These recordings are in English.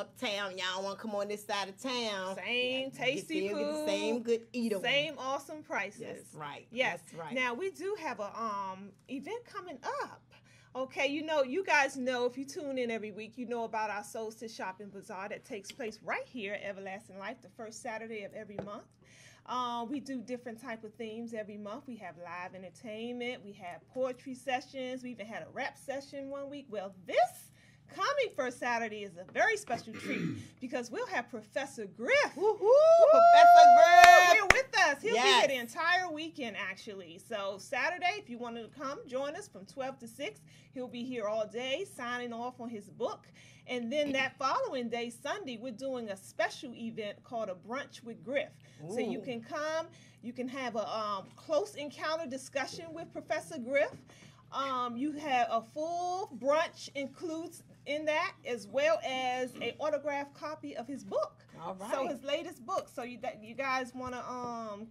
uptown, y'all want to come on this side of town. Same tasty get food. the same good eater. Same awesome prices. That's right. Yes. That's right. Now, we do have a event coming up. Okay, you guys know, if you tune in every week, you know about our Solstice Shopping Bazaar that takes place right here at Everlasting Life, the first Saturday of every month. We do different type of themes every month. We have live entertainment. We have poetry sessions. We even had a rap session one week. Well, this coming first Saturday is a very special treat because we'll have Professor Griff. Professor Griff here with us. He'll be here the entire weekend, actually. So Saturday, if you wanted to come, join us from 12 to 6. He'll be here all day signing off on his book. And then that following day, Sunday, we're doing a special event called a Brunch with Griff. So you can come, you can have a close encounter discussion with Professor Griff. You have a full brunch includes in that, as well as an autographed copy of his book. All right. So his latest book. So you guys want to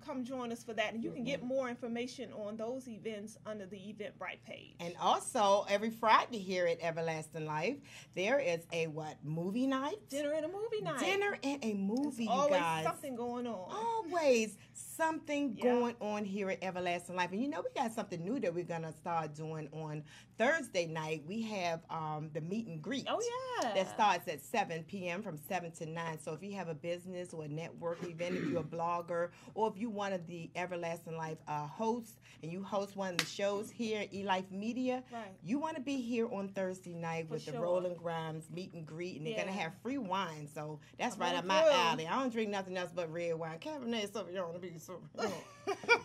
come join us for that, and you can get more information on those events under the Eventbrite page. And also every Friday here at Everlasting Life, there is a movie night. Dinner and a movie night. Dinner and a movie, There's always you guys. something going on. Always something going on here at Everlasting Life. And we got something new that we're gonna start doing on Thursday night. We have the meet and greet. Oh yeah. That starts at 7 p.m. from 7 to 9. So if you have a business or a network event, if you're a blogger, or if you're one of the Everlasting Life hosts and you host one of the shows here at eLife Media, you want to be here on Thursday night with the Rolling Grimes meet and greet, and they're gonna have free wine. So that's right up my alley. I don't drink nothing else but red wine. Cabernet Sauvignon to be so.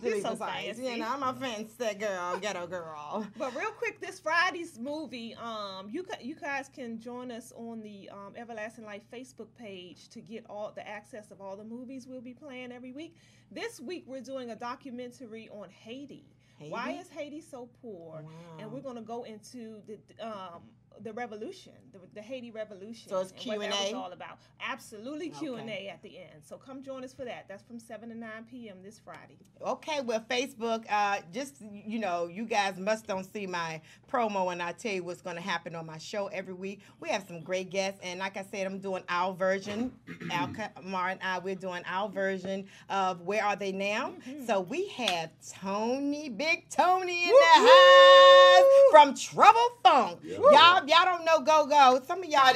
You're so fancy. I'm a fancy girl, ghetto girl. But real quick, this Friday's movie, you guys can join us on the Everlasting Life Facebook page to get all the access of all the movies we'll be playing every week. This week we're doing a documentary on Haiti. Why is Haiti so poor? Wow. And we're going to go into the revolution, the Haiti revolution. So it's Q&A? What that was all about. Absolutely Q&A at the end. So come join us for that. That's from 7 to 9 p.m. this Friday. Okay, well, Facebook, you guys must don't see my promo when I tell you what's going to happen on my show every week. We have some great guests, and like I said, I'm doing our version. Mar and I, we're doing our version of Where Are They Now? So we have Big Tony in the house from Trouble Funk. Y'all don't know Go-Go. Some of y'all,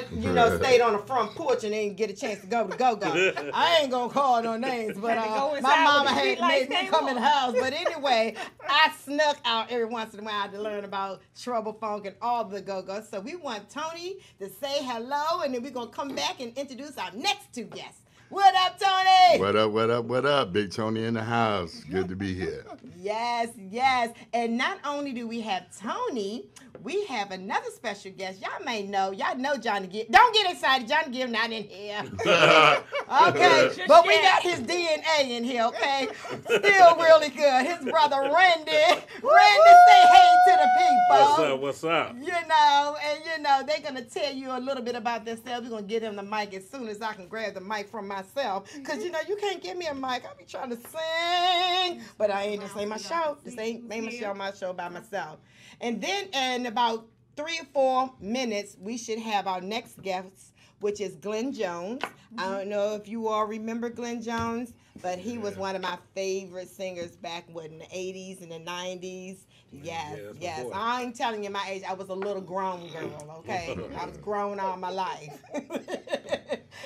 stayed on the front porch and didn't get a chance to go to Go-Go. I ain't gonna call no names, but my mama had made me come in the house. But anyway, I snuck out every once in a while to learn about Trouble Funk and all the Go-Go's. So we want Tony to say hello, and then we're gonna come back and introduce our next two guests. What up, Tony? What up? Big Tony in the house. Good to be here. Yes. And not only do we have Tony, we have another special guest. Y'all know Johnny Gill. Don't get excited. Johnny Gill not in here. Okay. But we got his DNA in here, okay? Still really good. His brother Randy. Randy, say hey to the people. What's up? They're going to tell you a little bit about themselves. We're going to get him the mic as soon as I can grab the mic from myself. Because, you can't give me a mic. I be trying to sing. But I ain't just ain't my show. This ain't my show by myself. And then in about 3 or 4 minutes, we should have our next guest, which is Glenn Jones. I don't know if you all remember Glenn Jones, but he was one of my favorite singers back in the 80s and the 90s. Yes. I ain't telling you my age. I was a little grown girl, okay? I was grown all my life.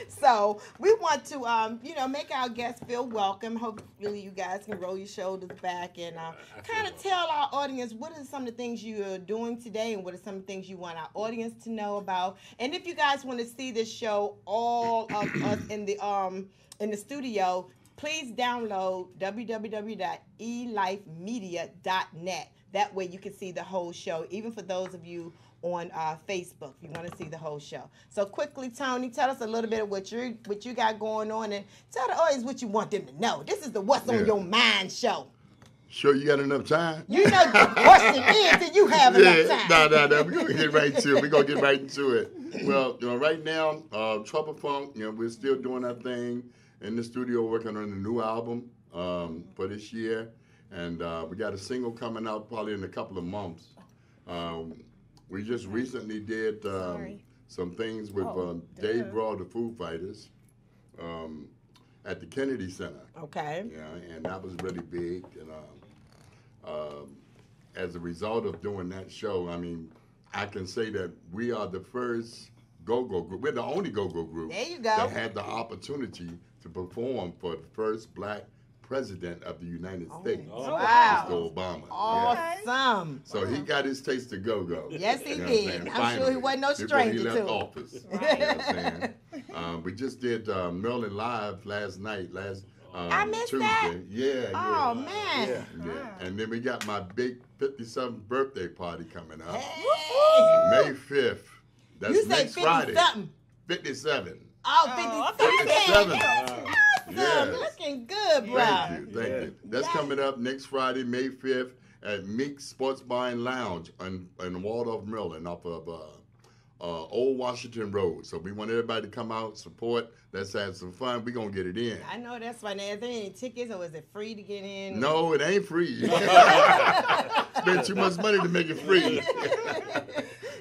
So we want to, make our guests feel welcome. Hopefully you guys can roll your shoulders back and kind of tell our audience what are some of the things you are doing today and what are some of the things you want our audience to know about. And if you guys want to see this show, all of us in the studio, please download www.elifemedia.net. That way you can see the whole show, even for those of you on Facebook if you want to see the whole show. So quickly, Tony, tell us a little bit of what you got going on and tell the audience what you want them to know. This is the What's on Your Mind show. Sure you got enough time? The question is, do you have enough time? No. We're going to get right into it. We're going to get right into it. Well, right now, Trouble Funk, we're still doing our thing in the studio working on a new album for this year. And we got a single coming out probably in a couple of months. We just recently did some things with Dave Grohl, the Foo Fighters, at the Kennedy Center. Okay. Yeah, and that was really big. And as a result of doing that show, I mean, I can say that we are the first go-go group. We're the only go-go group There you go. that had the opportunity to perform for the first black president of the United States, Wow. Mr. Obama. Yeah. Awesome. So he got his taste of go-go. Yes, he You know what did. I'm saying? I'm sure he wasn't no Before stranger he left to it. office. Right. You know what I'm saying? We just did Maryland Live last night, I missed Tuesday. that. Yeah, Oh, yeah. man. Yeah. And then we got my big 57th birthday party coming up. Hey. May 5th. That's You say next 50 Friday. something. 57. Oh, 57. 57. Awesome. Yes. Looking good, bro. Thank you. That's Yes. coming up next Friday, May 5th, at Meek's Sports Bar and Lounge in Waldorf, Maryland, off of Old Washington Road. So we want everybody to come out, support. Let's have some fun. We're going to get it in. I know that's right. Now, is there any tickets or is it free to get in? No, it ain't free. Spend too much money to make it free.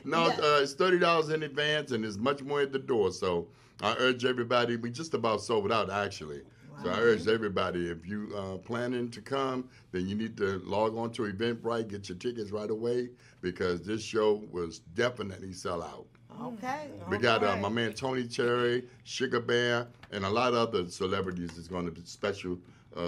No, it's $30 in advance, and there's much more at the door. So I urge everybody. We just about sold out, actually. So I urge everybody, if you planning to come, then you need to log on to Eventbrite, get your tickets right away, because this show was definitely sell out. Okay. We got my man Tony Cherry, Sugar Bear, and a lot of other celebrities is going to be special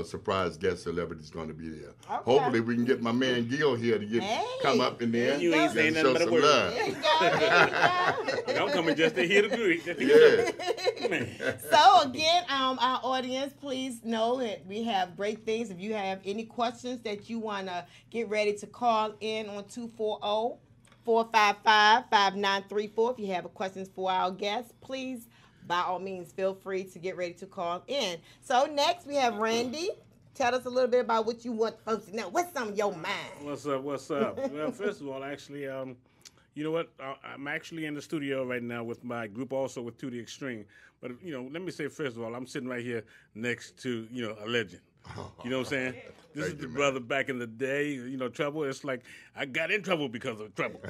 surprise guest celebrities going to be there. Okay. Hopefully we can get my man Gil here to come up in there You ain't saying and nothing show but a some word. love. There you go. There you go. I'm coming just to hear the greet. Yeah. Man. So again, our audience, please know that we have great things. If you have any questions that you want to get ready to call in on 240-455-5934. If you have questions for our guests, please, by all means, feel free to get ready to call in. So next we have Randy. Tell us a little bit about what you want folks to know. What's on your mind? What's up? What's up? Well, first of all, actually, you know what? I'm actually in the studio right now with my group, also with To The Extreme. But, you know, let me say, first of all, I'm sitting right here next to, you know, a legend. You know what I'm saying? This is the brother back in the day, you know, Trouble. It's like I got in trouble because of Trouble.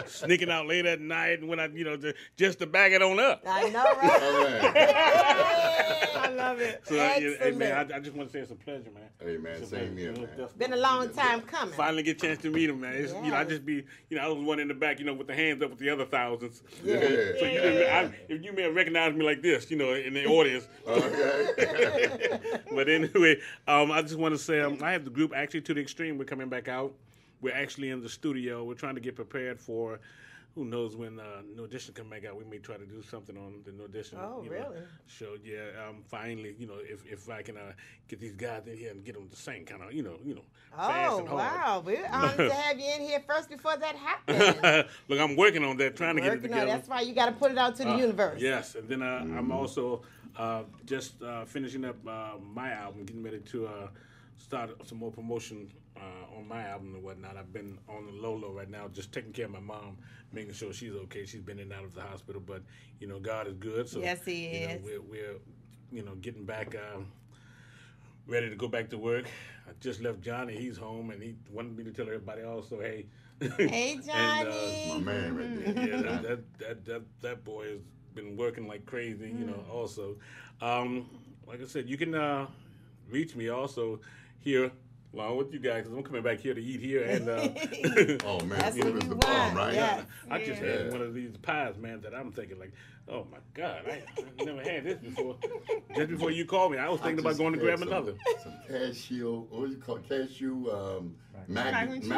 Sneaking out late at night and when I, you know, just to back it on up. I know, right? All right. I love it. So, hey, Excellent. man, I just want to say it's a pleasure, man. Hey, man, It's a same pleasure. here, man. Been a long time coming. Finally get a chance to meet him, man. It's, you know, I Yes. just be, you know, I was one in the back, you know, with the hands up with the other thousands. Yeah. So you didn't, if you may have recognized me like this, you know, in the audience. Okay. But anyway, I just want to say I have the group actually To The Extreme. We're coming back out. We're actually in the studio. We're trying to get prepared for. Who knows when No Audition come back out? We may try to do something on the No Audition show. Yeah, finally, you know, if I can get these guys in here and get them to sing, kind of, you know, fast Oh, and hard. wow. We're honored to have you in here first before that happens. Look, I'm working on that, trying to get it Working together. on, that's why you got to put it out to the universe. Yes, and then I'm also just finishing up my album, getting ready to start some more promotion on my album and whatnot. I've been on the low right now, just taking care of my mom, making sure she's okay. She's been in and out of the hospital, but you know, God is good. So Yes, He you know, is. we're you know, getting back, ready to go back to work. I just left Johnny. He's home, and he wanted me to tell everybody also, hey. Hey, And, Johnny. My man right there. Yeah, that boy has been working like crazy, you know, also. Like I said, you can reach me also here along with you guys, because I'm coming back here to eat here. And Oh, man. That's It what was we the want, bomb, right? yeah. I just Yeah. had one of these pies, man, that I'm thinking like, oh my God, I never had this before. Just before you called me, I was thinking about going to grab another. Some cashew, what do you call it? Cashew, mac Mac and and cheese?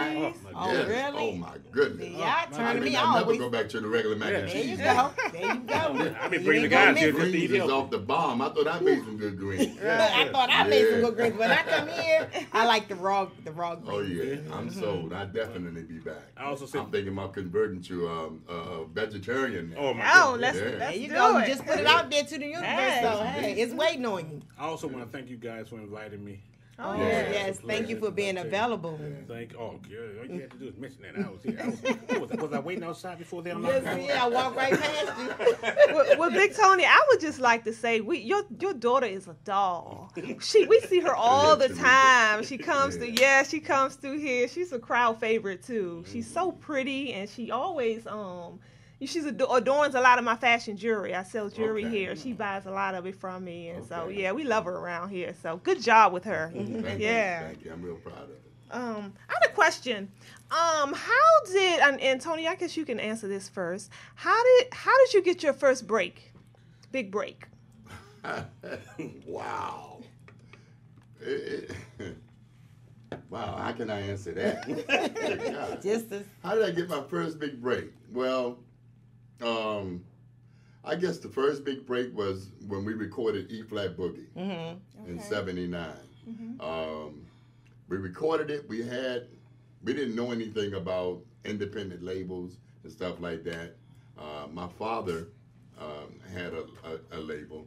Oh, yes. really? Oh, my goodness. Y'all I turning mean, me I on. never go back to the regular mac and Yeah. There cheese. you go. There you go. I've been You bringing ain't the gonna guys here miss just to eat Greens is healthy. off the bomb. I thought I made some good greens. I thought I made some Yeah. good greens. When I come here, I like the raw greens. Oh, yeah. I'm sold. I'll definitely be back. I also said, I'm thinking about converting to a vegetarian now. oh my Oh, goodness. let's, Yeah. There let's you do go. it. You just put it out there to the universe. Hey. So, hey, it's waiting on you. I also want to thank you guys for inviting me. Oh, Yeah. yeah. Yes, thank you for being available. Oh, good. All you had to do is mention that. I was here. Was I waiting outside before they Yes, unlocked? yeah, I walked right past you. Well, Big Tony, I would just like to say, your daughter is a doll. We see her all the time. She comes she comes through here. She's a crowd favorite too. She's so pretty, and she always She adorns a lot of my fashion jewelry. I sell jewelry Okay. here. She buys a lot of it from me, and so Okay. yeah, we love her around here. So good job with her. Thank Yeah. you. Thank you. I'm real proud of it. I have a question. How did and Tony? I guess you can answer this first. How did you get your first break, big break? Wow. Wow, how can I answer that? Just as How did I get my first big break? Well, I guess the first big break was when we recorded E-Flat Boogie in '79. We recorded it. We didn't know anything about independent labels and stuff like that. My father had a label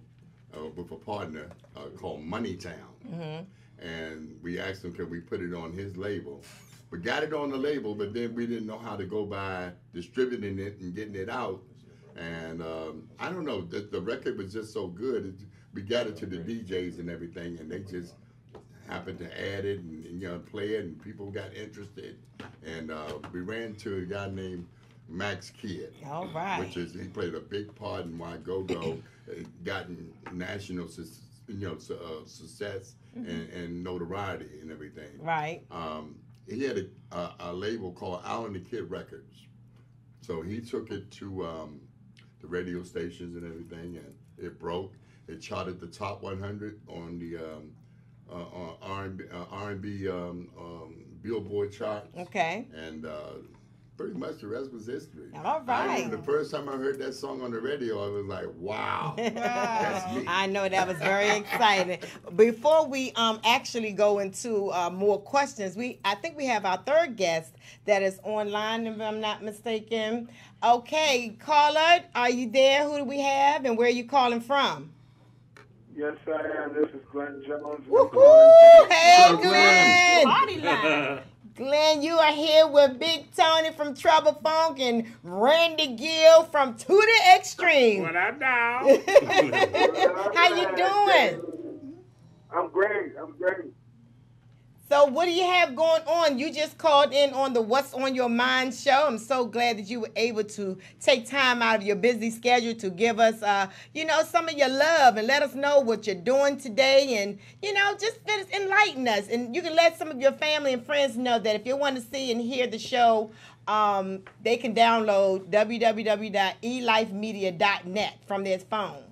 with a partner called Moneytown. And we asked him, could we put it on his label? We got it on the label, but then we didn't know how to go by distributing it and getting it out. And I don't know, the record was just so good. We got it to the DJs and everything, and they just happened to add it and play it, and people got interested. And we ran to a guy named Max Kidd. all right. He played a big part in why Go-Go gotten national success and notoriety and everything. Right. He had a label called Allen the Kid Records. So he took it to the radio stations and everything, and it broke. It charted the top 100 on the R&B Billboard charts. Okay. And pretty much the rest was history. All right. The first time I heard that song on the radio, I was like, wow, that's me. I know that was very exciting. Before we actually go into more questions, I think we have our third guest that is online, if I'm not mistaken. Okay, caller, are you there? Who do we have, and where are you calling from? Yes, I am. This is Glenn Jones. Woohoo! Hey, Hello, Glenn. Body line. Glenn, you are here with Big Tony from Trouble Funk and Randy Gill from To the Extreme. What up, now? How you doing? I'm great. So what do you have going on? You just called in on the What's on Your Mind show. I'm so glad that you were able to take time out of your busy schedule to give us, some of your love and let us know what you're doing today and, just enlighten us. And you can let some of your family and friends know that if you want to see and hear the show, they can download www.elifemedia.net from their phone.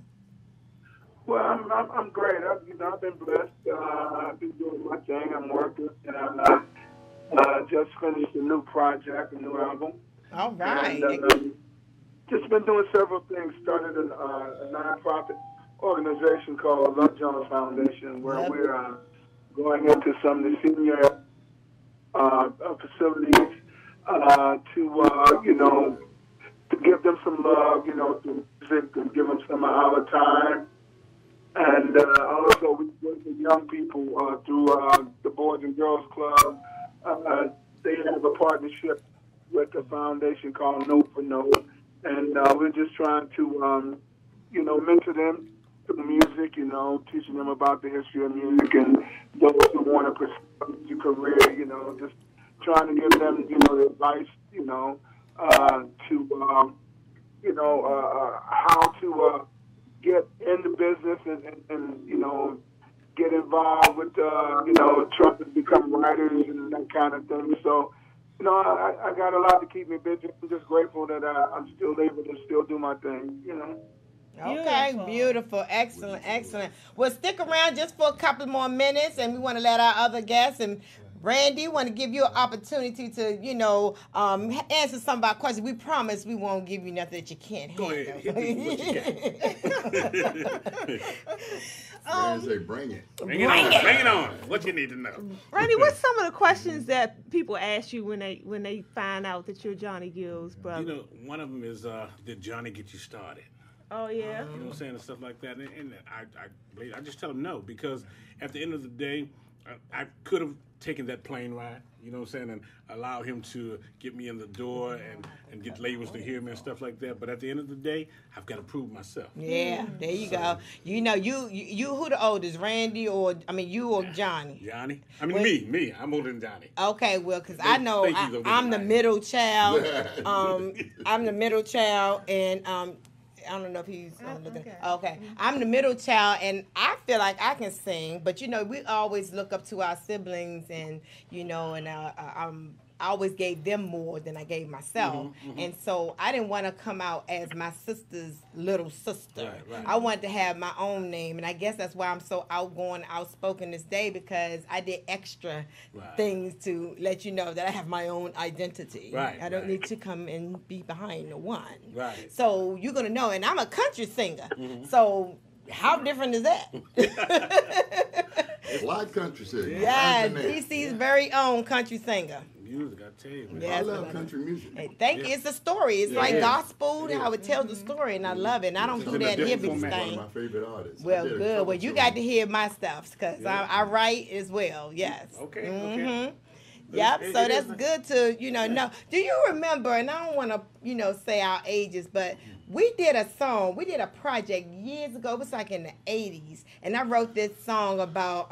Well, I'm great. I've been blessed. I've been doing my thing. I'm working, and I just finished a new project, a new album. All right. And, just been doing several things. Started a nonprofit organization called Love Jones Foundation, where we're going into some of the senior facilities to give them some love, through music, and give them some of our time. And also, we work with young people through the Boys and Girls Club. They have a partnership with a foundation called Note for Note. And we're just trying to, mentor them through music, teaching them about the history of music and those who want to pursue a music career, just trying to give them, the advice, how to get in the business and get involved with, trying to become writers and that kind of thing. So, I got a lot to keep me busy. I'm just grateful that I'm still able to still do my thing, Okay, beautiful. Excellent. Well, stick around just for a couple more minutes, and we want to let our other guests and Randy want to give you an opportunity to, answer some of our questions. We promise we won't give you nothing that you can't handle. Go ahead. Hit me with what you got. Say, bring it. Bring it on. What you need to know. Randy, what's some of the questions that people ask you when they find out that you're Johnny Gill's brother? One of them is, did Johnny get you started? Oh, yeah. You know what I'm saying, and stuff like that. And I just tell them no, because at the end of the day, I could have taken that plane ride, you know what I'm saying, and allow him to get me in the door and get labels to hear me and stuff like that. But at the end of the day, I've got to prove myself. Yeah, there you go. You know, you who the oldest, Randy or you or Johnny? Johnny. I mean, me. I'm older than Johnny. Okay, well, because I know I'm the middle child. I'm the middle child, and I don't know if he's looking. Okay. I'm the middle child, and I feel like I can sing, but you know, we always look up to our siblings, and you know, and I always gave them more than I gave myself, and so I didn't want to come out as my sister's little sister. Right. I wanted to have my own name, and I guess that's why I'm so outgoing, outspoken this day, because I did extra things to let you know that I have my own identity. Right. I don't need to come and be behind the one. Right. So you're gonna know, and I'm a country singer. So how different is that? A lot of country singers. Yes, DC's very own country singer. Music, I tell you, man. Yes, I love country music. Hey, thank you. It's a story. It's like gospel, how it tells the story, and I love it. And I don't do that hippies One of thing. my favorite artists. Well, good. Well, you got to hear my stuff, because I write as well. Yes. Okay. Okay. Yep. So that's good to know. Do you remember? And I don't want to say our ages, but we did a song. We did a project years ago. It was like in the 80s, and I wrote this song about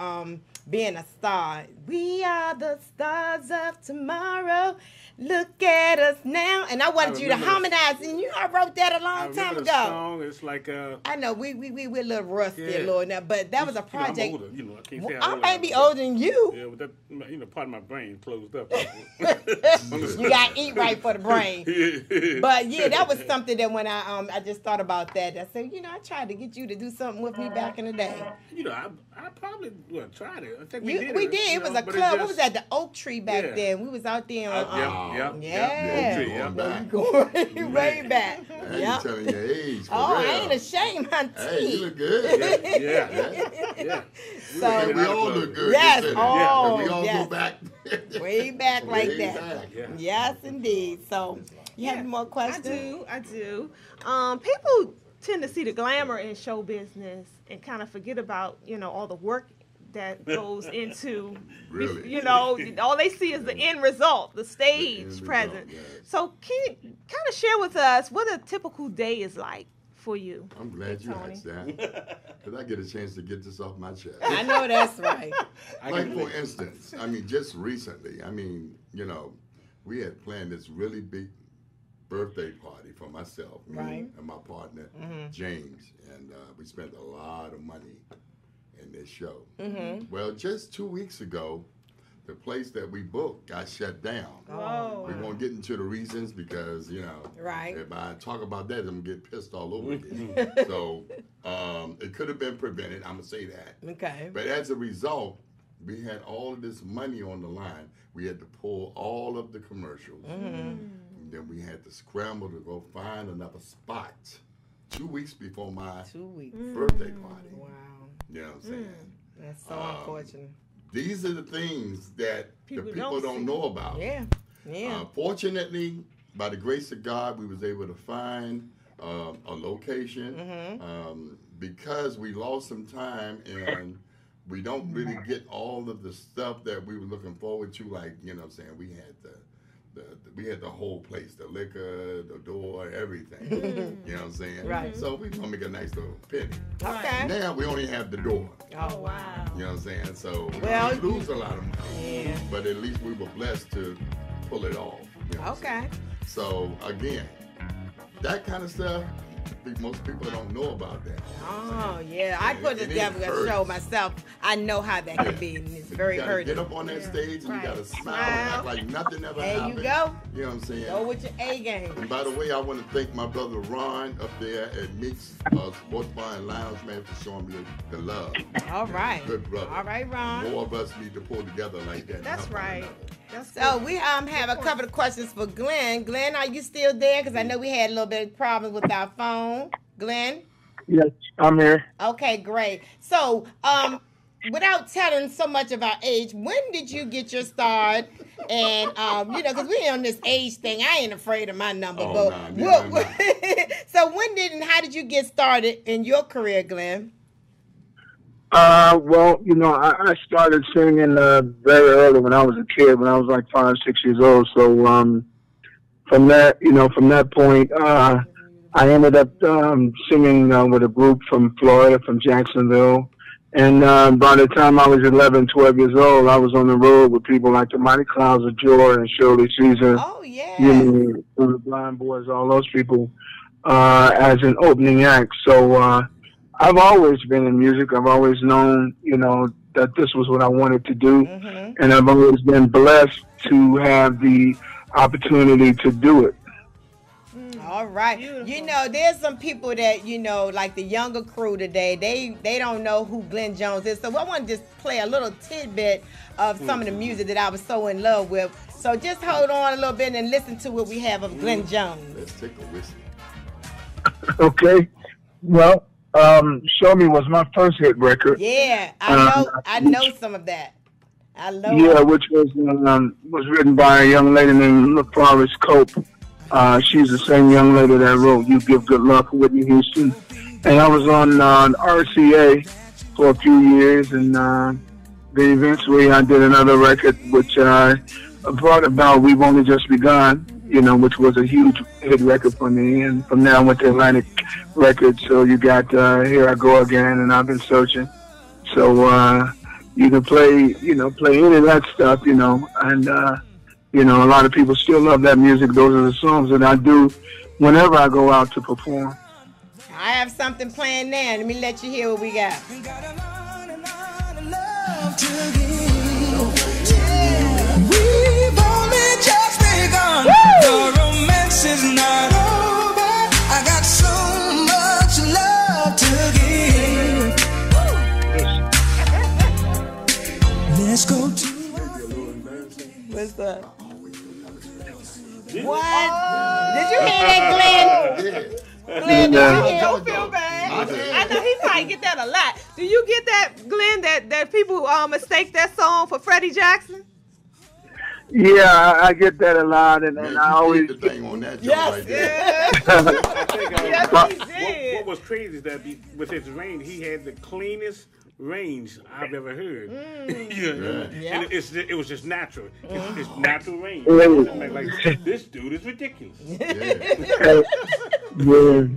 being a star. We are the stars of tomorrow. Look at us now. And I wanted you to harmonize. And I wrote that a long time ago. Song. It's like I know we're a little rusty a little now, but that was a project. I'm older, I can't say I might be older than you. Yeah, but that part of my brain closed up. You got to eat right for the brain. But yeah, that was something that when I just thought about that. I said, I tried to get you to do something with me back in the day. I probably tried it. I think we did. We did. It was a club. What was that? The Oak Tree back then. We was out there on. Yeah. You going way back. Hey, you telling your age. I ain't ashamed, auntie. Hey, you look good. Yeah. So we all look good. Yes. We all go back. Way back like Way that. back. Yes, indeed. So you have more questions? I do. People tend to see the glamour in show business and kind of forget about, all the work that goes into, all they see is the end result, the stage presence. Yes. So can you kind of share with us what a typical day is like for you? I'm glad you asked that, because I get a chance to get this off my chest. I know that's right. Like, for instance, just recently, we had planned this really big birthday party for myself, me and my partner, James, and we spent a lot of money in this show. Well, just 2 weeks ago, the place that we booked got shut down. Oh. We won't get into the reasons because, if I talk about that, I'm going to get pissed all over again. So it could have been prevented, I'm going to say that. Okay. But as a result, we had all of this money on the line. We had to pull all of the commercials. And then we had to scramble to go find another spot 2 weeks before my birthday party. Wow. You know what I'm saying? That's so unfortunate. These are the things that the people don't know about. Yeah. Fortunately, by the grace of God, we was able to find a location because we lost some time and we don't really get all of the stuff that we were looking forward to. Like, we had the whole place, the liquor, the door, everything. You know what I'm saying? Right. So we gonna make a nice little penny. Okay. Now we only have the door. Oh, wow. You know what I'm saying? So we lose a lot of money. Yeah. But at least we were blessed to pull it off. You know what I'm saying? So again, that kind of stuff, I think most people don't know about that. Oh, yeah. I put together a show myself. I know how that can be, and it's very hurting. Get up on that stage and you got to smile and act like nothing ever happened. There you go. You know what I'm saying? Go with your A game. And by the way, I want to thank my brother Ron up there at Meeks Sports Bar and Lounge, man, for showing me the love. All right. Good brother. All right, Ron. More of us need to pull together like that. That's right. So we have a couple of questions for Glenn. Glenn, are you still there? Because I know we had a little bit of problems with our phone. Glenn? Yes, I'm here. Okay, great. So, without telling so much of our age, when did you get your start? And, because we on this age thing, I ain't afraid of my number. So when did and how did you get started in your career, Glenn? Well, I started singing very early when I was a kid, when I was like 5, 6 years old. So from that point, I ended up singing with a group from Florida, from Jacksonville. And by the time I was 11, 12 years old, I was on the road with people like the Mighty Clouds of Joy and Shirley Caesar, Oh, yeah. the Blind Boys, all those people, as an opening act. So I've always been in music. I've always known, that this was what I wanted to do. Mm-hmm. And I've always been blessed to have the opportunity to do it. All right. Beautiful. There's some people that, like the younger crew today, they don't know who Glenn Jones is. So I want to just play a little tidbit of some of the music that I was so in love with. So just hold on a little bit and listen to what we have of Glenn Jones. Let's take a listen. Okay. Well, Show Me was my first hit record. Yeah, I know some of that. I love Yeah, it. which was written by a young lady named LaForest Cope. She's the same young lady that wrote You Give Good Luck for Whitney Houston. And I was on RCA for a few years, and then eventually I did another record which brought about We've Only Just Begun, which was a huge hit record for me. And from there I went to Atlantic Records, so you got Here I Go Again and I've Been Searching. So you can play any of that stuff, and a lot of people still love that music. Those are the songs that I do whenever I go out to perform. I have something playing now. Let me let you hear what we got. We got a lot of love to give. Yeah. We've only just begun. The romance is not over. I got so much love to give. Let's go to. What's that? What? Did you hear that, Glenn? Glenn, did you hear? Don't feel bad. I know he probably get that a lot. Do you get that, Glenn, that people mistake that song for Freddie Jackson? Yeah, I get that a lot, and I always. The thing on that joint Yes. right there. I think Yes, he did. what was crazy is that with his range, he had the cleanest range I've ever heard. Yeah. And it was just natural. It's natural range. Yeah. Like, this dude is ridiculous. Yeah.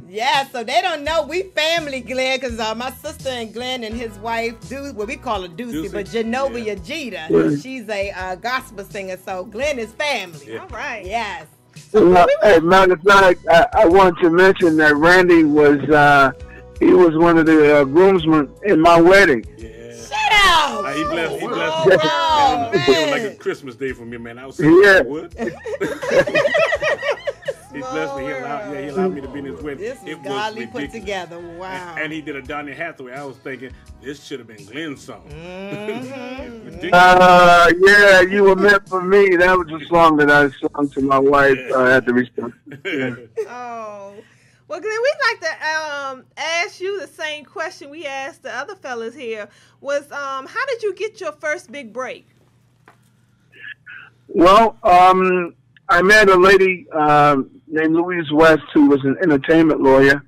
Yeah, so they don't know we family, Glenn, because my sister and Glenn and his wife do what we call her Deucey, but Genovia Jeter, she's a gospel singer, so Glenn is family. All right. Yes. Hey, matter of fact, I want to mention that Randy was he was one of the groomsmen in my wedding. Yeah. Shut up! He blessed me. Oh, And it was man. like a Christmas day for me, man. I was saying, Yeah. what? He blessed me. He allowed me to be in his wedding. This is It was godly put ridiculous. together. Wow. And he did a Donny Hathaway. I was thinking, this should have been Glenn's song. Ridiculous. Yeah, You Were Meant for Me. That was a song that I sung to my wife at the reception. Oh. Well, Glenn, we'd like to ask you the same question we asked the other fellas here. Was how did you get your first big break? Well, I met a lady named Louise West, who was an entertainment lawyer,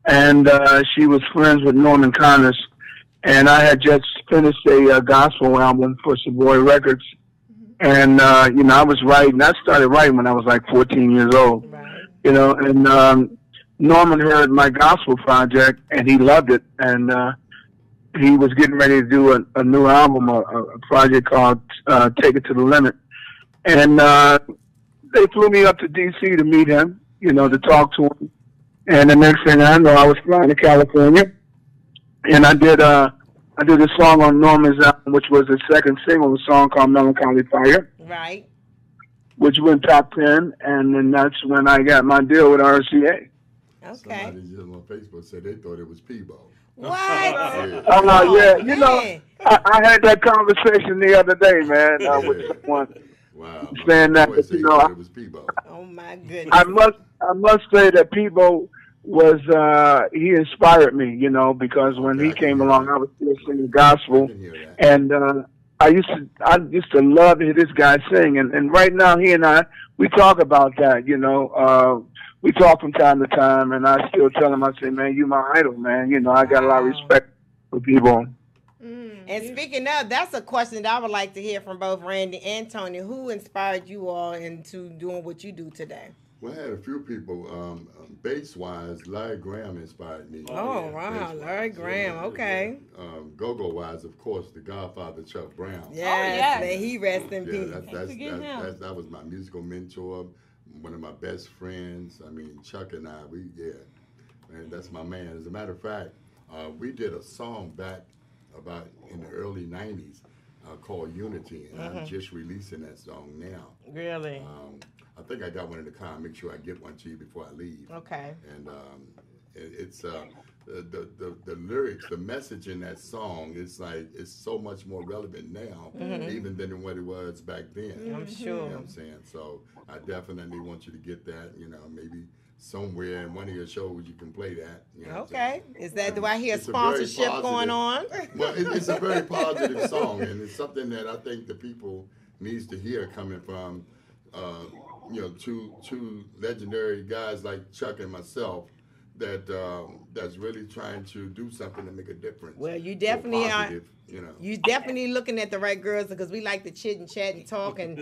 and she was friends with Norman Connors. And I had just finished a gospel album for Savoy Records. And, I was writing. I started writing when I was like 14 years old. Right. And Norman heard my gospel project, and he loved it. And he was getting ready to do a new album, a project called Take It to the Limit. And they flew me up to D.C. to meet him, to talk to him. And the next thing I know, I was flying to California, and I did a song on Norman's album, which was the second single, a song called Melancholy Fire, Right. which went top 10, and then that's when I got my deal with RCA. Okay. Somebody just on Facebook said they thought it was Peebo. What? Yeah. Man. I had that conversation the other day, man, with someone. Wow. Saying that, Boy, say you know, thought it was Peebo. Oh my goodness. I must say that Peebo was he inspired me, because when he came along, I was still singing gospel, I can hear that. and I used to love to hear this guy sing, and right now he and I, we talk about that, we talk from time to time, and I still tell him, I say, man, you my idol, man, I got a lot of respect for Peebo. And speaking of, that's a question that I would like to hear from both Randy and Tony. Who inspired you all into doing what you do today? Well, I had a few people. Bass-wise, Larry Graham inspired me. Oh, wow. Larry Graham. Okay. Go-go-wise, of course, the Godfather, Chuck Brown. Yes. May he rest in Yeah, peace. that was my musical mentor, one of my best friends. I mean, Chuck and I, man, that's my man. As a matter of fact, we did a song back about in the early 90s called Unity, and I'm just releasing that song now. Really? I think I got one in the car. I'll make sure I get one to you before I leave. Okay. And it's the lyrics, the message in that song is like it's so much more relevant now, even than what it was back then. I'm sure. You know what I'm saying? So I definitely want you to get that. Maybe somewhere in one of your shows you can play that. You know Okay. Is that, do I hear It's a sponsorship very going on? Well, it's a very positive song, and it's something that I think the people needs to hear coming from, two legendary guys like Chuck and myself that's really trying to do something to make a difference. Well, you definitely are. Positive, You definitely looking at the right girls because we like to chit and chat and talk and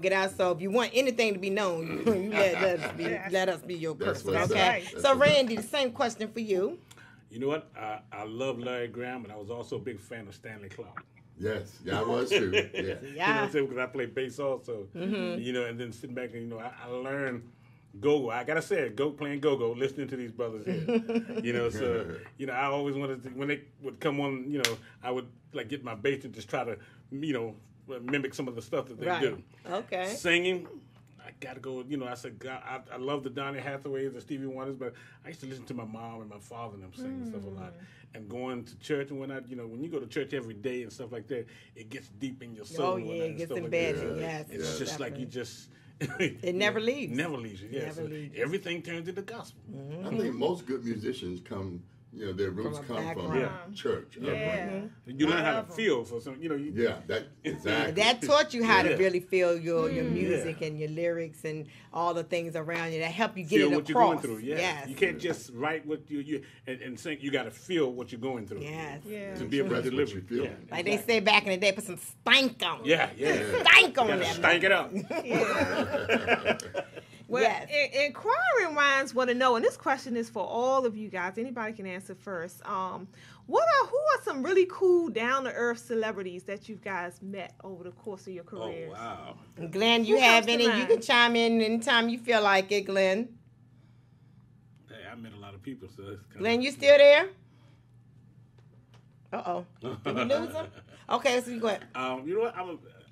get out. So if you want anything to be known, you let us be your That's person. what's Okay. up. So Randy, the same question for you. You know what? I love Larry Graham, and I was also a big fan of Stanley Clark. Yes, I was too. Yeah. You know what Yeah. I'm saying? Because I play bass also. And then sitting back and, I learned go-go. I got to say it, playing go-go, listening to these brothers here. So, I always wanted to, when they would come on, I would like get my bass and just try to, mimic some of the stuff that they do. Okay. Singing, I got to go, I said, God, I love the Donny Hathaways and Stevie Wonders, but I used to listen to my mom and my father and them singing stuff a lot. And going to church and whatnot, when you go to church every day and stuff like that, it gets deep in your soul. Oh, yeah, it gets embedded. Yes. It's just like you just... It never leaves. Never leaves you, yeah. Never leaves. Everything turns into gospel. I think most good musicians come, their roots From a come from background. church. upbringing. You learn how to feel for some, Exactly. That taught you how to Yeah. really feel your music and your lyrics and all the things around you that help you get feel it what across. you're going through. Yeah. Yes. You can't just write what you and sing. You got to feel what you're going through. Yes. Yeah. To be able to That's what deliver. you feel. Yeah. Like they say back in the day, put some stank on it. Yeah. Stank on You gotta that. stank it up. Well, Yes. inquiring minds want to know, and this question is for all of you guys. Anybody can answer first. Who are some really cool, down to earth celebrities that you guys met over the course of your Oh, careers? wow. Glenn, you Who have comes to any? You mind? can chime in anytime you feel like it, Glenn. Hey, I met a lot of people, so it's kind Glenn, you still there? Uh-oh. Did we lose him? Okay, so you go ahead. You know what?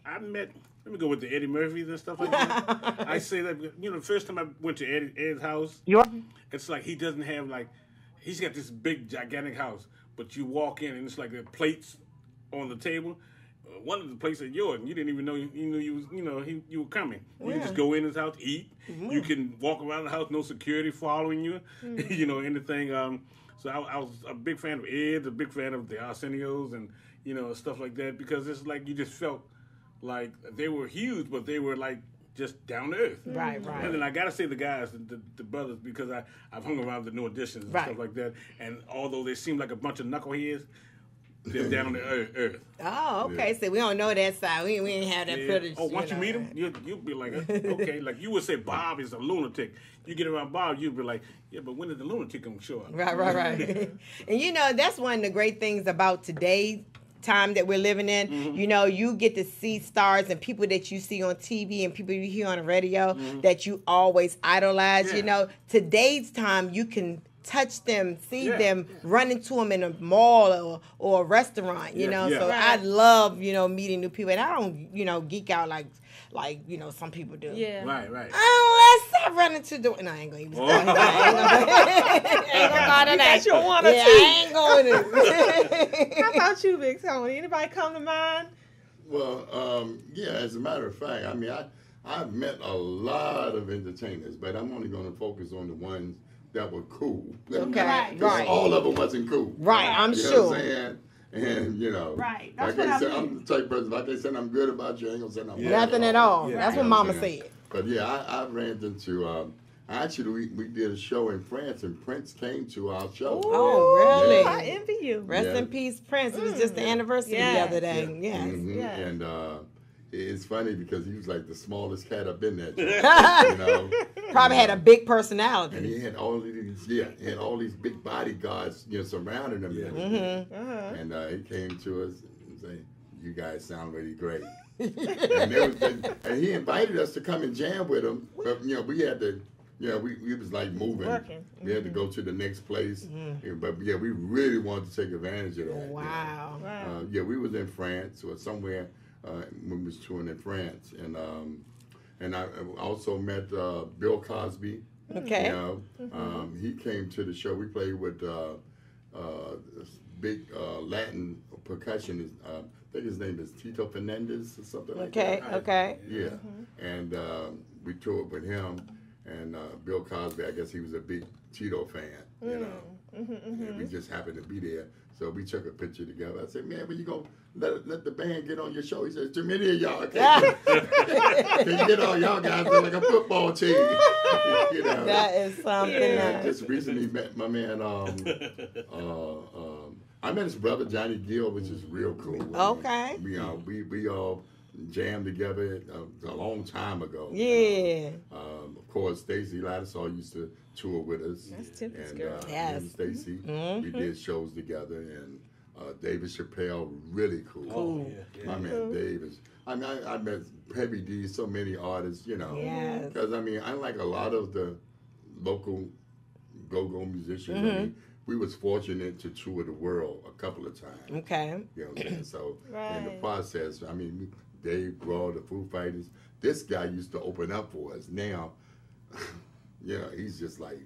I met. Let me go with the Eddie Murphys and stuff like that. I say that the first time I went to Ed's house, it's like he doesn't have he's got this big gigantic house, but you walk in and it's like there are plates on the table. One of the plates is yours, and you didn't even know you were coming. You can just go in his house, eat. You can walk around the house, no security following you. Anything. So I was a big fan of Ed, a big fan of the Arsenio's, and stuff like that, because it's like you just felt like they were huge, but they were like just down to earth. Right. And then I gotta say the guys, the brothers, because I've hung around the New Editions and stuff like that, and although they seem like a bunch of knuckleheads, they're down to earth. Oh, okay. So we don't know that side. We ain't have that privilege. Oh, once you meet him, you'll be like, okay. Like you would say, Bob is a lunatic. You get around Bob, you'll be like, yeah, but when is the lunatic gonna show up? Right. And that's one of the great things about today's time that we're living in. You get to see stars and people that you see on TV and people you hear on the radio that you always idolize. Today's time you can touch them, see them, run into them in a mall or a restaurant, So I love, meeting new people. And I don't, geek out like some people do. Yeah. Right. Unless I run into the... No, I ain't going to even start. I ain't going to that. Your one or two. I ain't going to... How about you, Big Tony? Anybody come to mind? Well, as a matter of fact, I mean, I've met a lot of entertainers, but I'm only going to focus on the ones that were cool. Okay, right. All of them wasn't cool. Right, I'm You know sure. what I'm saying? And, Right, like that's I what I said, mean. I'm the type of person, like they said I'm good about you, I ain't going to say nothing. Nothing at all. Yeah. That's You what know Mama I'm saying? said. But yeah, I ran into Actually, we did a show in France, and Prince came to our show. Oh, really? I envy you. Rest in peace, Prince. It was just the anniversary the other day. Yes. Mhm. Yes. And it's funny because he was like the smallest cat up in that joint, you know. Probably had a big And personality. he had all these big bodyguards, surrounding him. And everything. And he came to us and said, "You guys sound really great." and he invited us to come and jam with him, but we had to. We was like moving. Working. We had to go to the next place. But we really wanted to take advantage of that. Wow. We was in France or somewhere when we was touring in France, and I also met Bill Cosby. Okay. He came to the show. We played with this big Latin percussionist. I think his name is Tito Fernandez or something like that. Okay. Yeah, and we toured with him. And Bill Cosby, I guess he was a big Tito fan, And we just happened to be there. So we took a picture together. I said, "Man, when you going to let the band get on your show?" He says, "Too many of y'all. Can you get all y'all guys like a football team?" That is something I else. just recently met my man, I met his brother, Johnny Gill, which is real cool. Okay. We all jammed together a long time ago. Yeah. Of course, Stacy Lattisaw used to tour with us. That's Tiffany's And girl. Yes. Stacy, we did shows together, and David Chappelle, really cool. Oh, yeah. My man Dave is. I met Heavy D, so many artists, Yes. Because unlike a lot of the local go-go musicians, we was fortunate to tour the world a couple of times. Okay. You know what I'm saying? So in the Right. process, Dave Grohl, the Foo Fighters, this guy used to open up for us. Now, he's just like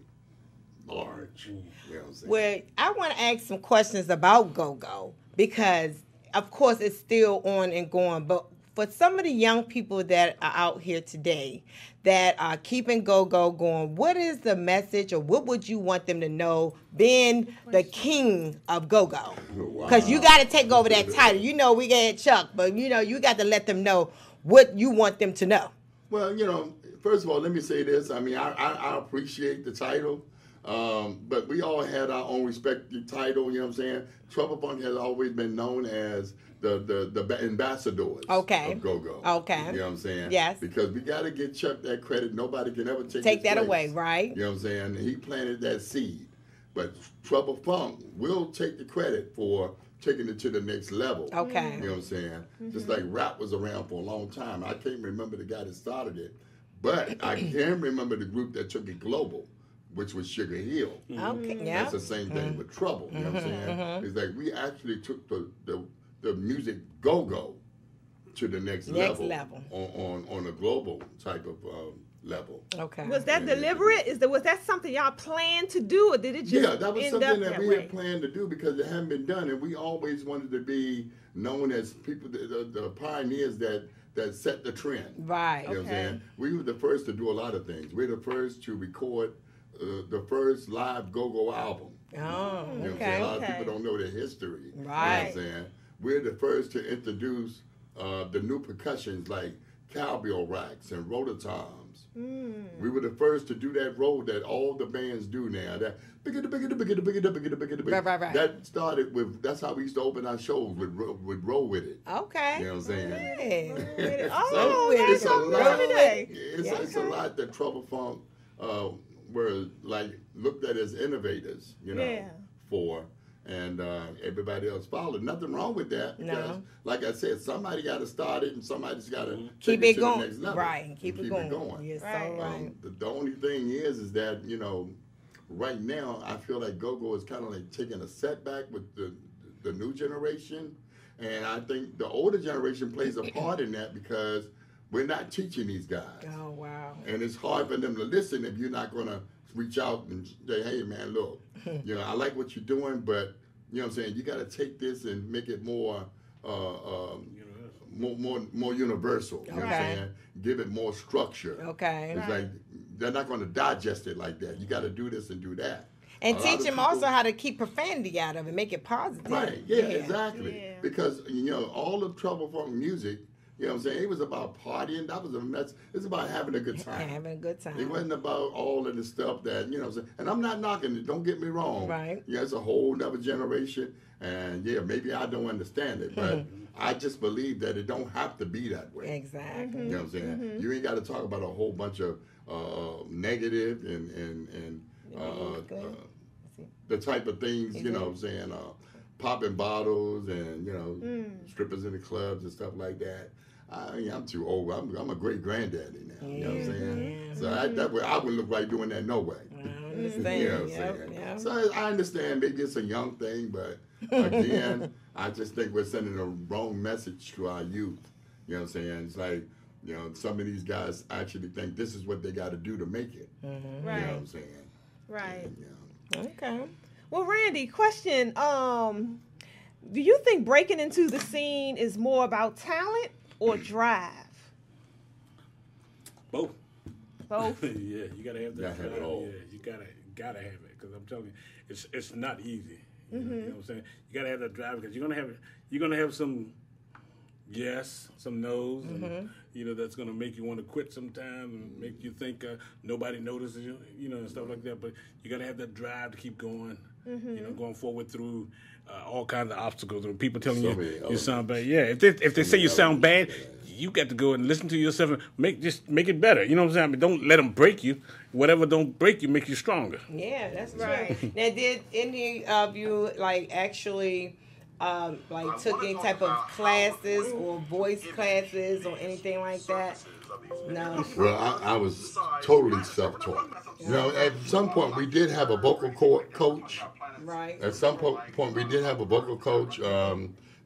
large. You know what I'm saying? Well, I want to ask some questions about go-go because, of course, it's still on and going. But for some of the young people that are out here today that are keeping go-go going, what is the message or what would you want them to know being the king of go-go? Because you got to take over that title. We got Chuck, but, you got to let them know what you want them to know. Well, first of all, let me say this. I appreciate the title, but we all had our own respective title. You know what I'm saying? Trouble Funk has always been known as the ambassadors of go-go. Okay. You know what I'm saying? Yes. Because we got to get Chuck that credit. Nobody can ever take Take his that place. away, right? You know what I'm saying? He planted that seed. But Trouble Funk will take the credit for taking it to the next level. Okay. You know what I'm saying? Just like rap was around for a long time. I can't remember the guy that started it, but I can remember the group that took it global, which was Sugar Hill. Okay. Yeah. That's the same thing with Trouble. You know what I'm saying? It's like we actually took the music go-go to the next level. On a global type of level. Okay. Was that deliberate? Was that something y'all planned to do, or did it just that was end something up that we had planned to do because it hadn't been done, and we always wanted to be known as people, the pioneers that set the trend. Right. You know what I'm saying? We were the first to do a lot of things. We're the first to record the first live go-go album. Oh, You know what I'm okay. saying? A lot of people don't know the history. Right. You know what I'm saying? We're the first to introduce the new percussions like cowbell racks and rototoms. We were the first to do that roll that all the bands do now. That Right. That started with. That's how we used to open our shows with roll with it. Okay. You know what I'm saying? Yeah. Oh, So that's so good today. It's a lot that Trouble Funk were like looked at as innovators, for. And everybody else followed. Nothing wrong with that. Because, like I said, somebody got to start it, and somebody's got to Keep take it to going. the next level. Right. And keep it going. Yes, Right. so right. The only thing is that right now I feel like go-go is kind of like taking a setback with the new generation, and I think the older generation plays a part in that because we're not teaching these guys. Oh, wow. And it's hard for them to listen if you're not going to reach out and say, "Hey, man, look, I like what you're doing, but you know what I'm saying, you got to take this and make it more more universal. You know what I'm saying? Give it more structure. Okay. It's like they're not going to digest it like that. You got to do this and do that. And A lot teach of them people- also how to keep profanity out of it, make it positive. Right, yeah, exactly. Yeah. Because, all of Trouble Funk music You know what I'm saying? It was about partying. That was a mess. It's about having a good time. Having a good time. It wasn't about all of the stuff that, you know what I'm saying? And I'm not knocking it. Don't get me wrong. Right. Yeah, it's a whole nother generation. And, yeah, maybe I don't understand it. But I just believe that it don't have to be that way. Exactly. You know what I'm saying? You ain't got to talk about a whole bunch of negative and the type of things, you know what I'm saying, popping bottles and, you know, strippers in the clubs and stuff like that. I'm too old. I'm a great granddaddy now. You know what I'm saying? So that way I wouldn't look like doing that no way. I understand. You know what I'm saying? Yep. So I understand maybe it's a young thing, but again, I just think we're sending a wrong message to our youth. You know what I'm saying? It's like, you know, some of these guys actually think this is what they got to do to make it. Right. You know what I'm saying? Right. And, you know, Okay. Well, Randy, question. Do you think breaking into the scene is more about talent or drive? Both. Both. Yeah, you gotta have that. Gotta have it all. Yeah, you gotta have it, because I'm telling you, it's not easy. You know what I'm saying? You gotta have that drive, because you're gonna have some yes, some no's, and, you know, that's gonna make you want to quit sometime and make you think nobody notices you, you know, and stuff like that. But you gotta have that drive to keep going. You know, going forward through all kinds of obstacles and people telling you sound bad. Yeah, if they say you sound bad, you got to go and listen to yourself and make it better. You know what I'm saying? I mean, don't let them break you. Whatever don't break you, make you stronger. Yeah, that's Right. true. Now, did any of you actually took any type of classes or voice classes or anything like that? No. Well, I was totally self-taught. You know, at some point we did have a vocal coach. Right. At some point we did have a vocal coach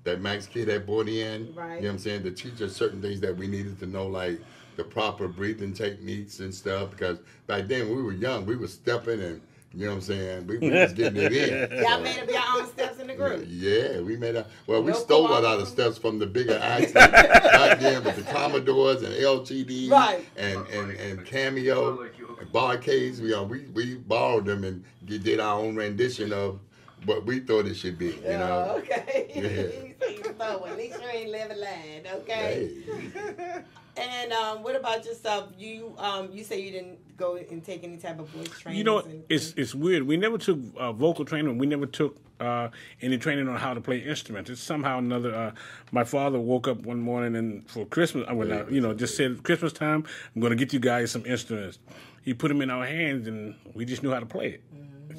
that Max Kidd had brought in. Right. You know what I'm saying? To teach us certain things that we needed to know, like the proper breathing techniques and stuff. Because back then when we were young, we were stepping and, you know what I'm saying? We was getting it in. Y'all made up your own steps in the group. Yeah, we made up. Well, we No stole a lot co-op. of the steps from the bigger acts back then with the Commodores and LTD Right. and Cameo and Barcades. We borrowed them and did our own rendition of what we thought it should be. You know. Oh, okay. Yeah. So you stole one. At least you ain't living lying, okay? Hey. And what about yourself? You say you didn't go and take any type of voice training. You know, it's weird. We never took vocal training. We never took any training on how to play instruments. It's somehow or another. My father woke up one morning and for Christmas, just said, Christmas time, I'm going to get you guys some instruments. He put them in our hands, and we just knew how to play it.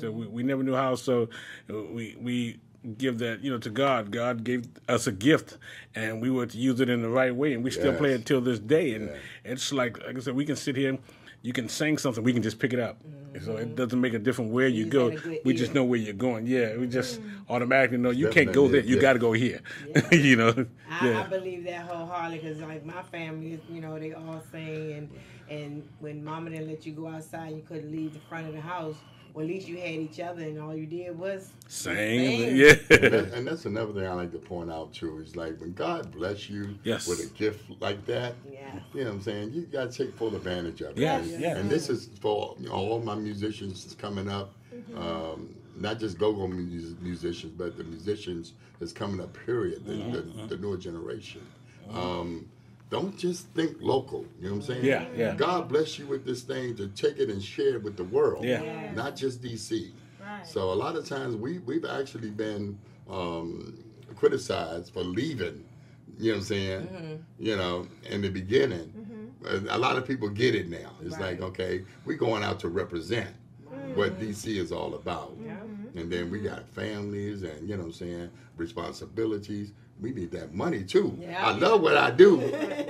So we never knew how. So we give that, to God. God gave us a gift, and we were to use it in the right way, and we still play it till this day. And it's like I said, we can sit here, you can sing something, we can just pick it up. So it doesn't make a difference where you go. We just know where you're going. Yeah, we just automatically know you can't go there. You got to go here. I believe that wholeheartedly because, like, my family, they all sing, and when Mama didn't let you go outside, you couldn't leave the front of the house. Well, at least you had each other, and all you did was sing. Yeah. And that's another thing I like to point out too. Is like when God bless you with a gift like that. Yeah. You know what I'm saying? You got to take full advantage of it. Yes. And this is for all my musicians coming up. Not just go-go musicians, but the musicians that's coming up. Period. The newer generation. Don't just think local. You know what I'm saying? Yeah. God bless you with this thing to take it and share it with the world. Yeah. Not just DC. Right. So a lot of times we've actually been criticized for leaving. You know what I'm saying? In the beginning. A lot of people get it now. It's like, okay, we're going out to represent what DC is all about. And then we got families and, you know what I'm saying, responsibilities. We need that money too. I love what I do,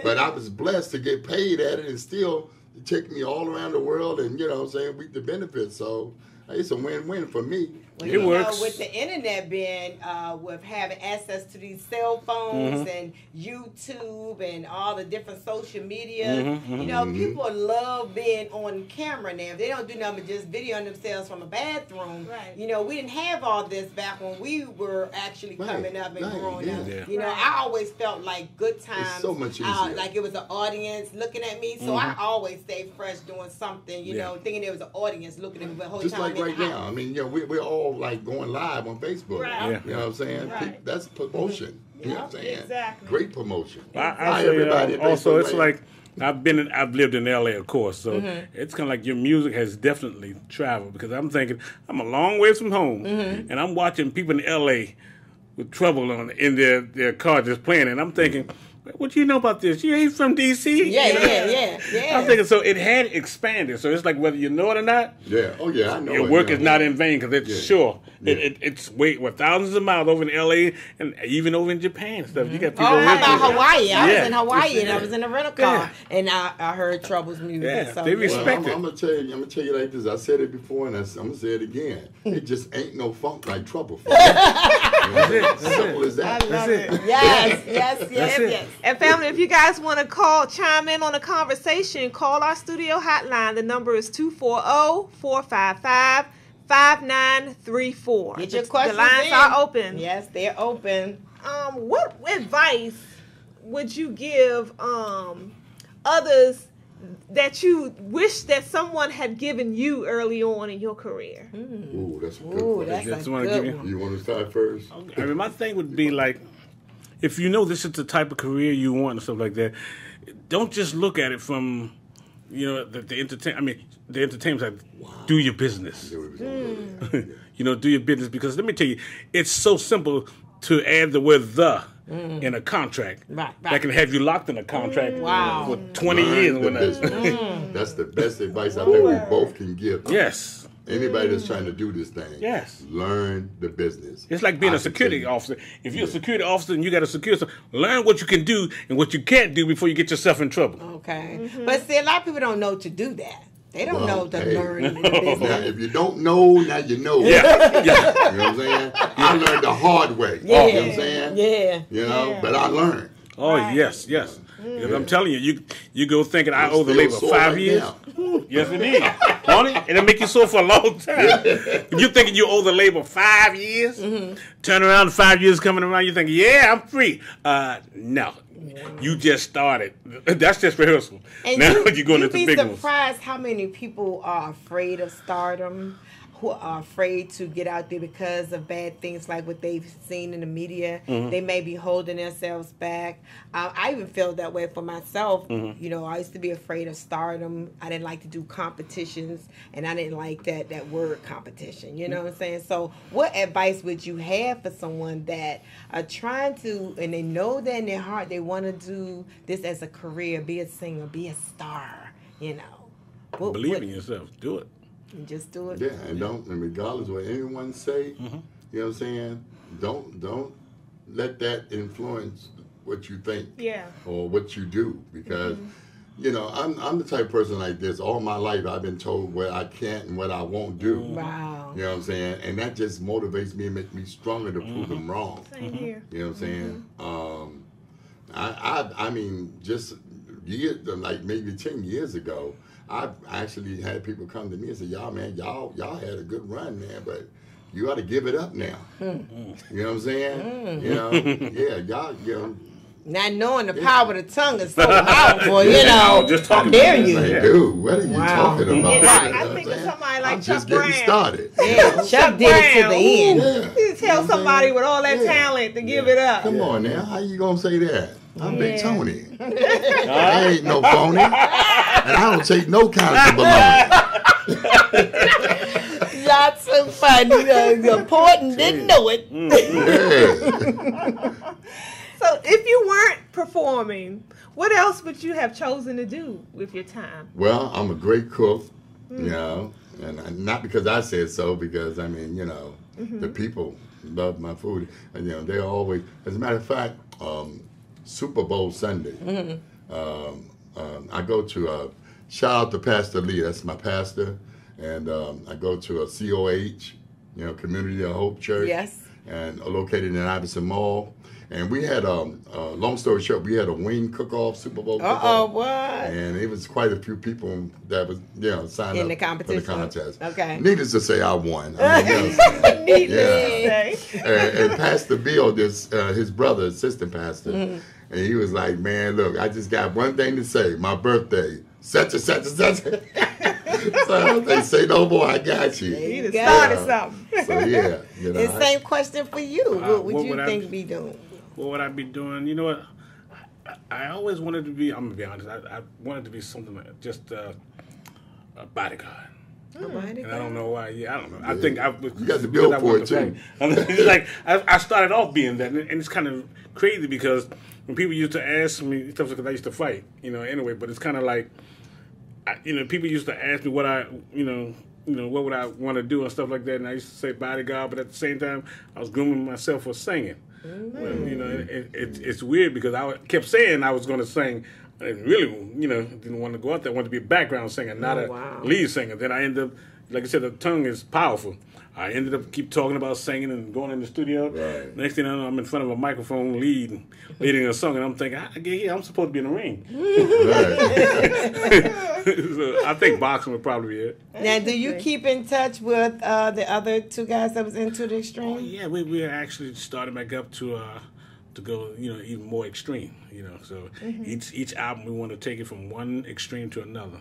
but I was blessed to get paid at it and still take me all around the world and, you know what I'm saying, reap the benefits. So it's a win-win for me. Well, it works. With the internet being, with having access to these cell phones and YouTube and all the different social media, people love being on camera now. If they don't do nothing but just videoing themselves from a bathroom, we didn't have all this back when we were actually coming up and growing up. I always felt like good times. It's so much easier. Like it was an audience looking at me, so I always stayed fresh doing something, thinking there was an audience looking at me the whole just time. Just like right now. I mean, we're all all like going live on Facebook. Right. Yeah. You know what I'm saying? Right. That's promotion. You know what I'm saying? Exactly. Great promotion. I Hi, say, everybody. also, Facebook it's land. like I've lived in LA, of course, so it's kind of like your music has definitely traveled because I'm thinking I'm a long way from home, and I'm watching people in LA with trouble in their car just playing, and I'm thinking, what do you know about this? You ain't from DC? Yeah. I'm thinking, so it had expanded. So it's like whether you know it or not, Yeah. Oh, yeah, I know. your it, work yeah. is not in vain because it's sure. Yeah. It's thousands of miles over in LA and even over in Japan and stuff. You got people. Oh, how over about there. Hawaii? I was in Yeah. Hawaii and I was in a rental car Yeah. and I heard Trouble's music. Yeah, so, they Well, respect it. I'm gonna tell you like this. I said it before, and I'm gonna say it again. It just ain't no funk like trouble. Funk. Simple as that. Love it. Yes. And family, if you guys want to chime in on a conversation, call our studio hotline. The number is 240-455-5934. Get your questions The lines in. are open. Yes, they're open. What advice would you give others that you wish that someone had given you early on in your career? Ooh, that's a good Ooh, one. that's Just a wanna good give you- one. You want to start first? I mean, my thing would be like, if you know this is the type of career you want and stuff like that, don't just look at it from, the entertainment side. Do your business. Do your business because let me tell you, it's so simple to add the word "the" in a contract Right. that can have you locked in a contract Wow. for 20 years. Learn the business. That's the best advice I think we both can give. Yes. Anybody that's trying to do this thing, Yes. learn the business. It's like being I a can security tell you. officer. If you're a security officer and you got to secure something, learn what you can do and what you can't do before you get yourself in trouble. Okay. But see, a lot of people don't know to do that. They don't know to hey. learn the Now, business. if you don't know, now you know. Yeah. You know what I'm saying? I learned the hard way. You know what I'm saying? Yeah. You know, but I learned. Oh, yes. Because I'm telling you, you go thinking I owe the Still labor sore 5 right years. now. Yes, indeed. Won't it? It'll make you sore for a long time. If you're thinking you owe the labor 5 years, turn around 5 years coming around, you think, yeah, I'm free. No. You just started. That's just rehearsal. And Now you're going you'd into be big ones. surprised how many people are afraid of stardom, who are afraid to get out there because of bad things like what they've seen in the media. They may be holding themselves back. I even felt that way for myself. You know, I used to be afraid of stardom. I didn't like to do competitions, and I didn't like that word competition. You know what I'm saying? So what advice would you have for someone that are trying to, and they know that in their heart they want to do this as a career, be a singer, be a star, you know? Believe in yourself. Do it. And just do it. Yeah, and regardless of what anyone say, you know what I'm saying? Don't let that influence what you think or what you do, because you know, I'm the type of person like this. All my life I've been told what I can't and what I won't do. Wow. You know what I'm saying? And that just motivates me and makes me stronger to prove them wrong. Same here. You know what I'm saying? I mean, just years, like maybe 10 years ago, I actually had people come to me and say, y'all had a good run, man, but you ought to give it up now. You know what I'm saying? You know, yeah, y'all, you know. Not knowing the power of the tongue is so powerful, you know. Just How talking dare about it. you? Like, dude, what are you Wow. talking about? Right. You know I what think I'm of saying? somebody like I'm Chuck just getting Brown. started. Yeah, Chuck did it to the end. Yeah. You tell somebody with all that talent to give it up. Come on now, how you gonna say that? I'm Big Tony. I ain't no phony. And I don't take no kind of baloney. Y'all so funny. The important didn't know it. Yeah. So if you weren't performing, what else would you have chosen to do with your time? Well, I'm a great cook, you know, and not because I said so, because I mean, you know, the people love my food, and you know, they always. As a matter of fact, Super Bowl Sunday, I go to shout out to Pastor Lee. That's my pastor, and I go to a COH, you know, Community of Hope Church, Yes. and located in Iverson Mall. And we had long story short, we had a wing cook-off, Super Bowl cook-off. What? And it was quite a few people that was, you know, signed In up the competition. for the contest. Okay. Needless to say, I won. I mean, you know, Say. and Pastor Bill, his brother, assistant pastor, and he was like, man, look, I just got one thing to say. My birthday, such and such and such. So they say no more. I got you. He just go. started something. So yeah, The same question for you. What would what you would I think be- be doing? What would I be doing? You know what? I always wanted to be. I'm gonna be honest. I wanted to be something like just a bodyguard. And I don't know why. Yeah, I don't know. I think I was. You got the bill because I for wanted it, to too. fight. It's like I started off being that, and it's kind of crazy because when people used to ask me stuff, because I used to fight, anyway. But it's kind of like, people used to ask me what I, what would I want to do and stuff like that, and I used to say bodyguard, but at the same time, I was grooming myself for singing. Well, it's weird because I kept saying I was going to sing. I really, didn't want to go out there. I wanted to be a background singer, not a lead singer. Then I ended up, like I said, the tongue is powerful. I ended up keep talking about singing and going in the studio. Right. Next thing I know, I'm in front of a microphone leading a song, and I'm thinking, I'm supposed to be in the ring. So I think boxing would probably be it. Now, do you keep in touch with the other two guys that was into the extreme? Oh, yeah, we actually started back up to go, even more extreme, So each album we want to take it from one extreme to another.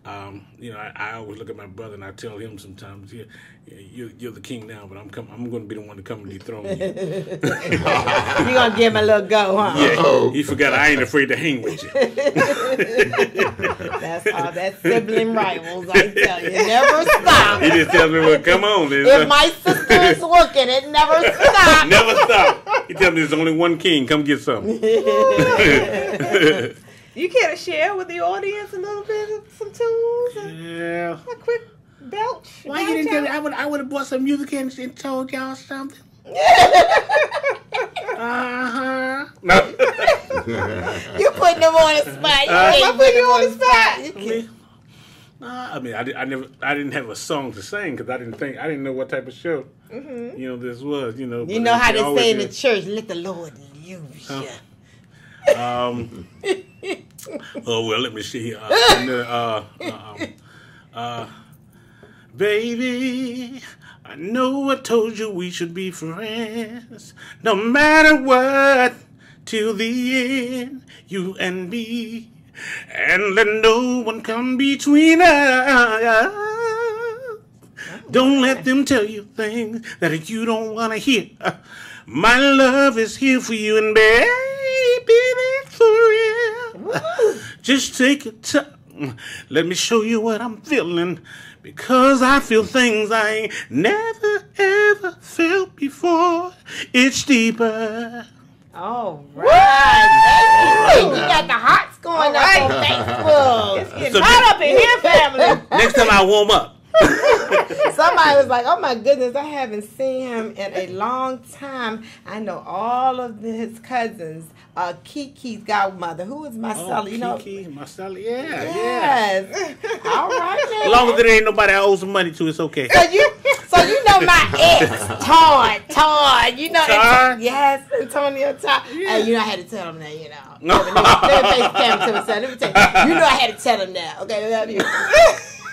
I always look at my brother and I tell him sometimes, you're the king now, but I'm going to be the one to come and dethrone you. You gonna give him a little go, huh? Yeah, he forgot I ain't afraid to hang with you. That's all that sibling rivals, I tell you. Never stop. He just tells me, well, come on. If my sister is looking, it never stops. Never stop. He tells me there's only one king. Come get something. You care to share with the audience a little bit of some tunes? Yeah. A quick belch. Why you didn't tell me? I would have brought some music in and told y'all something. No. You putting them on the spot. You I'm can't putting you them on the spot. You can't. I mean, I didn't have a song to sing because I didn't know what type of show, this was, You know how they say in the church, let the Lord use you. Oh well, let me see. Baby, I know I told you we should be friends, no matter what, till the end, you and me, and let no one come between us. Don't let them tell you things that you don't want to hear. My love is here for you, and baby, that's for real. Just take your time. Let me show you what I'm feeling, because I feel things I ain't never, ever felt before. It's deeper. All right. You got the hearts going up on Facebook. It's getting hot up in here, family. Next time I warm up. Somebody was like, oh my goodness, I haven't seen him in a long time. I know all of his cousins. Kiki's godmother, who is Marcella, Kiki, Marcella, yeah. Yes. All right, man. As long as there ain't nobody I owe some money to, it's okay. So you know my ex, Todd. You know, Todd? Yes, Antonio Todd. Yeah. And I had to tell him that, Let me face cam to myself. Let me tell you. I had to tell him that. Okay, love you.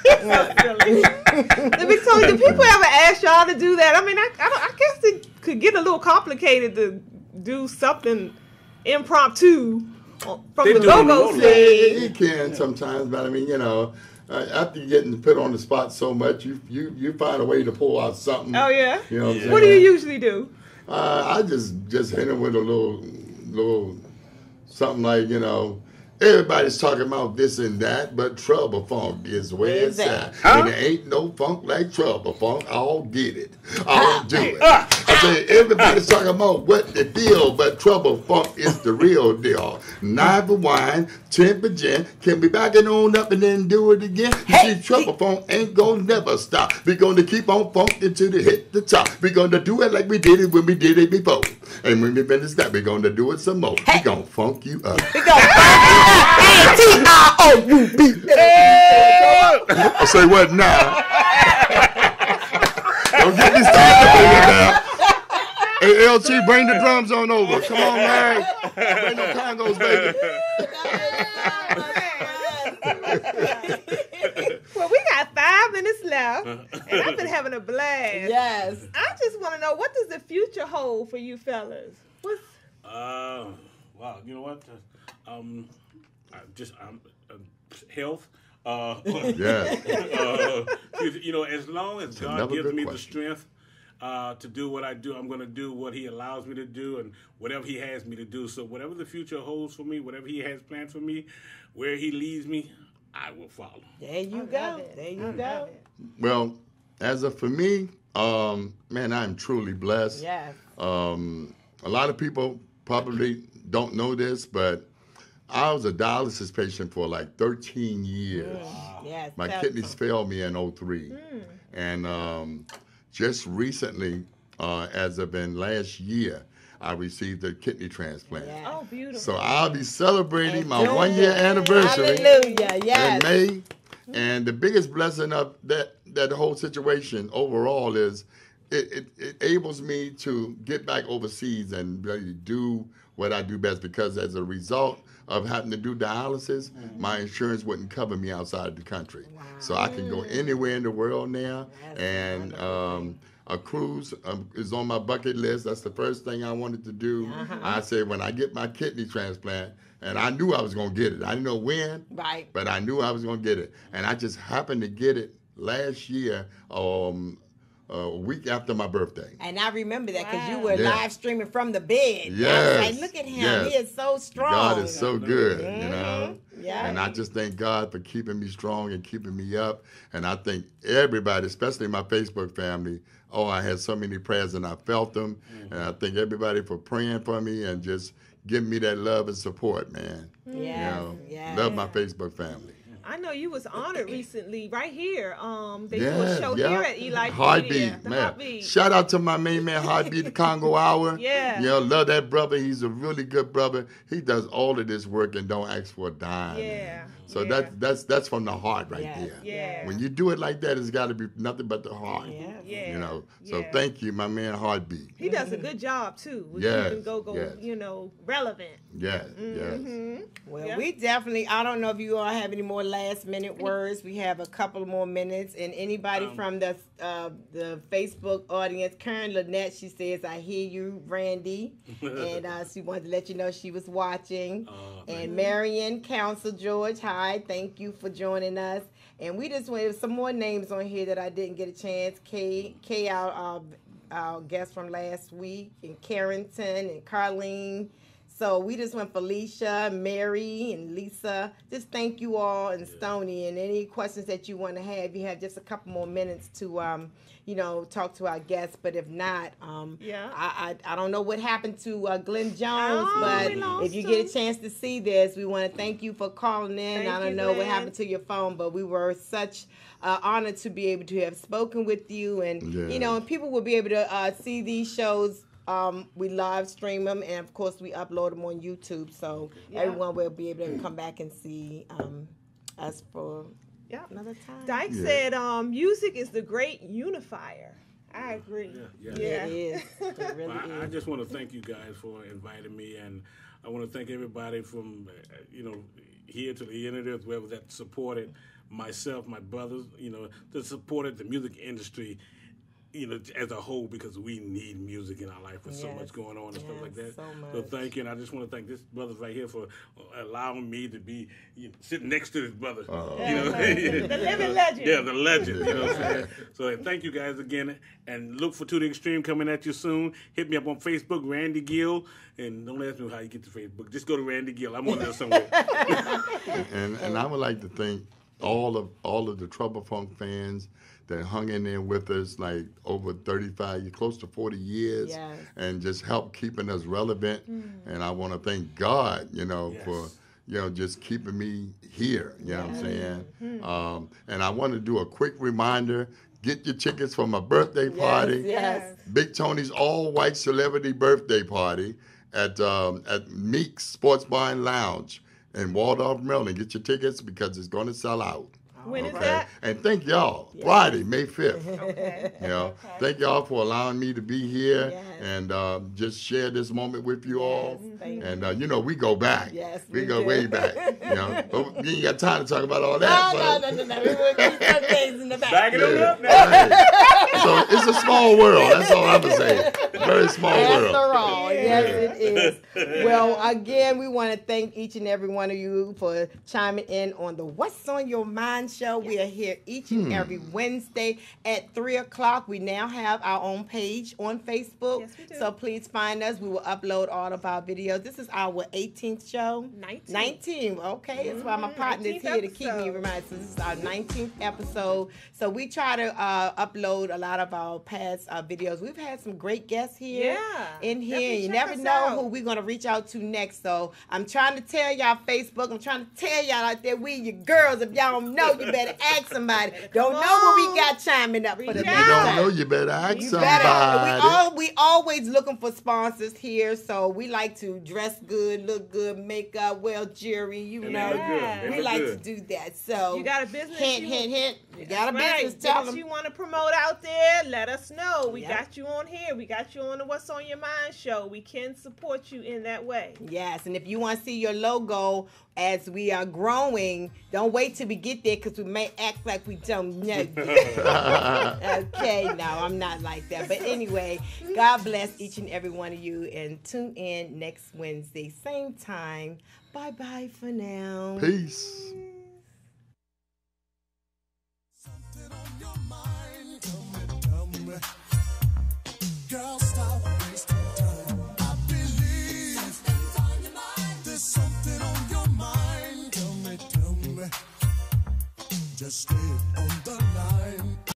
Let me tell you, do people ever ask y'all to do that? I mean, I guess it could get a little complicated to do something impromptu from They the do it on the go-go road. stage. You can sometimes, but I mean, after you're getting put on the spot so much, you find a way to pull out something. Oh, yeah? You know what I'm saying? What do you usually do? I just hit him with a little something like, everybody's talking about this and that, but Trouble Funk is where it's at. And there ain't no funk like Trouble Funk. I'll get it. I'll do it. I say everybody's talking about what they feel, but Trouble Funk is the real deal. 9 for wine, 10 for gin. Can we back it on up and then do it again? You see, Trouble Funk ain't gonna never stop. We're gonna keep on funking till they hit the top. We're gonna do it like we did it when we did it before. And when we finish that, we're gonna do it some more. We're gonna funk you up. T-R-O-U-B. I say what now? Don't get me started over now. Hey, LT, bring the drums on over. Come on, man. Bring the congos, baby. Well, we got 5 minutes left, and I've been having a blast. Yes. I just want to know, what does the future hold for you fellas? Wow, you know what? Just health. Yes. You know, as long as God another gives good me the question. strength to do what I do, I'm going to do what He allows me to do and whatever He has me to do. So whatever the future holds for me, whatever He has planned for me, where He leads me, I will follow. There you go. There you go. Well, as of for me, man, I'm truly blessed. Yes. A lot of people probably don't know this, but I was a dialysis patient for like 13 years. Yes. My tell kidneys some. failed me in 03. And just recently, as of in last year, I received a kidney transplant. Yes. Oh, beautiful. So I'll be celebrating And my doing 1 year it. anniversary Hallelujah. Yes. in May. And the biggest blessing of that whole situation overall is it enables me to get back overseas and really do what I do best, because as a result of having to do dialysis, my insurance wouldn't cover me outside the country. So I can go anywhere in the world now. And a cruise is on my bucket list. That's the first thing I wanted to do. I said when I get my kidney transplant, and I knew I was going to get it. I didn't know when, Right. but I knew I was going to get it. And I just happened to get it last year, a week after my birthday. And I remember that because you Wow. were Yeah. live streaming from the bed. I was Yes. like, look at him. Yes. He is so strong. God is so good, you know. Yeah. And I just thank God for keeping me strong and keeping me up. And I thank everybody, especially my Facebook family. Oh, I had so many prayers and I felt them. And I thank everybody for praying for me and just giving me that love and support, man. Yes. You know, Yes. love my Facebook family. I know you was honored recently, right here. They do a show here at Eli Heartbeat, Media, the man. Heartbeat. Shout out to my main man, Heartbeat, the Congo Hour. Yeah. You know, love that brother. He's a really good brother. He does all of this work and don't ask for a dime. Yeah. So yeah. that's from the heart right Yes. there. Yeah. When you do it like that, it's got to be nothing but the heart. Yes. Yeah. You know. So Yeah. thank you, my man, Heartbeat. He does a good job too with Yes, keeping go, yes. you know, relevant. Yes, Mm-hmm. yes. Well, Yeah. we definitely, I don't know if you all have any more last minute words. We have a couple more minutes. And anybody from the Facebook audience, Karen Lynette, she says, I hear you, Randy. And she wanted to let you know she was watching. And Marion, Council George, hi, thank you for joining us. And we just went some more names on here that I didn't get a chance. Kay our guest from last week, and Carrington and Carlene. So we just went Felicia, Mary, and Lisa. Just thank you all, and Stoney. And any questions that you want to have, you have just a couple more minutes to, talk to our guests. But if not, I don't know what happened to Glenn Jones, Oh, but we lost if you get him. a chance to see this, we want to thank you for calling in. Thank I don't you, know what Glenn. happened to your phone, but we were such honored to be able to have spoken with you, and and people will be able to see these shows. We live stream them, and of course we upload them on YouTube, so everyone will be able to come back and see us for another time. Dyke said, music is the great unifier. I agree. Yeah. It is. It really I is. just want to thank you guys for inviting me, and I want to thank everybody from here to the end of this, whoever that supported myself, my brothers, that supported the music industry, as a whole, because we need music in our life with so much going on and stuff like that. so So much. thank you, and I just want to thank this brothers right here for allowing me to be sitting next to this brother. The living legend. Yeah, the legend. You know what I'm saying? So thank you guys again, and look for To The Extreme coming at you soon. Hit me up on Facebook, Randy Gill, and don't ask me how you get to Facebook. Just go to Randy Gill. I'm on there somewhere. And I would like to thank all of the Trouble Funk fans that hung in there with us like over 35, close to 40 years, Yes. and just help keeping us relevant. And I want to thank God, for just keeping me here. You know what I'm saying? And I want to do a quick reminder. Get your tickets for my birthday party. Yes. Big Tony's all-white celebrity birthday party at Meek's Sports Bar and Lounge in Waldorf, Maryland. Get your tickets because it's going to sell out. When is that? And thank y'all. Friday, May 5th. Okay. Thank y'all for allowing me to be here Yes. and just share this moment with you all. thank And we go back. Yes, we we go do. way back. But we ain't got time to talk about all that. No. We will keep some things in the back. Back it up now. Right. So it's a small world. That's all I'm gonna say. Very small After world. all, yes, it is. Well, again, we want to thank each and every one of you for chiming in on the What's on Your Mind show. We are here each and every Wednesday at 3 o'clock. We now have our own page on Facebook. Yes, we do. So please find us. We will upload all of our videos. This is our 18th show. 19. Okay, that's why my partner is 19th here to keep me episode. reminded. So this is our 19th episode. So we try to upload a lot of our past videos. We've had some great guests here in here. Definitely You check never us know out. who we're going to reach out to next. So I'm trying to tell y'all Facebook. I'm trying to tell y'all out there, we your girls. If y'all don't know, you better ask somebody. Don't know what we got chiming up for the Reach next You don't time. know, you better ask You somebody. better. We always looking for sponsors here, so we like to dress good, look good, makeup, well, jewelry. You And know, they look good. They we look like good. to do that. So You got a business? hint, hint, hint. You got a Right. business? Tell Business them. you want to promote out there, let us know. We Yep. got you on here. We got you on the What's on Your Mind show. We can support you in that way. Yes, and if you want to see your logo as we are growing, don't wait till we get there because we may act like we don't know. Okay, no, I'm not like that. But anyway, God bless each and every one of you, and tune in next Wednesday, same time. Bye-bye for now. Peace.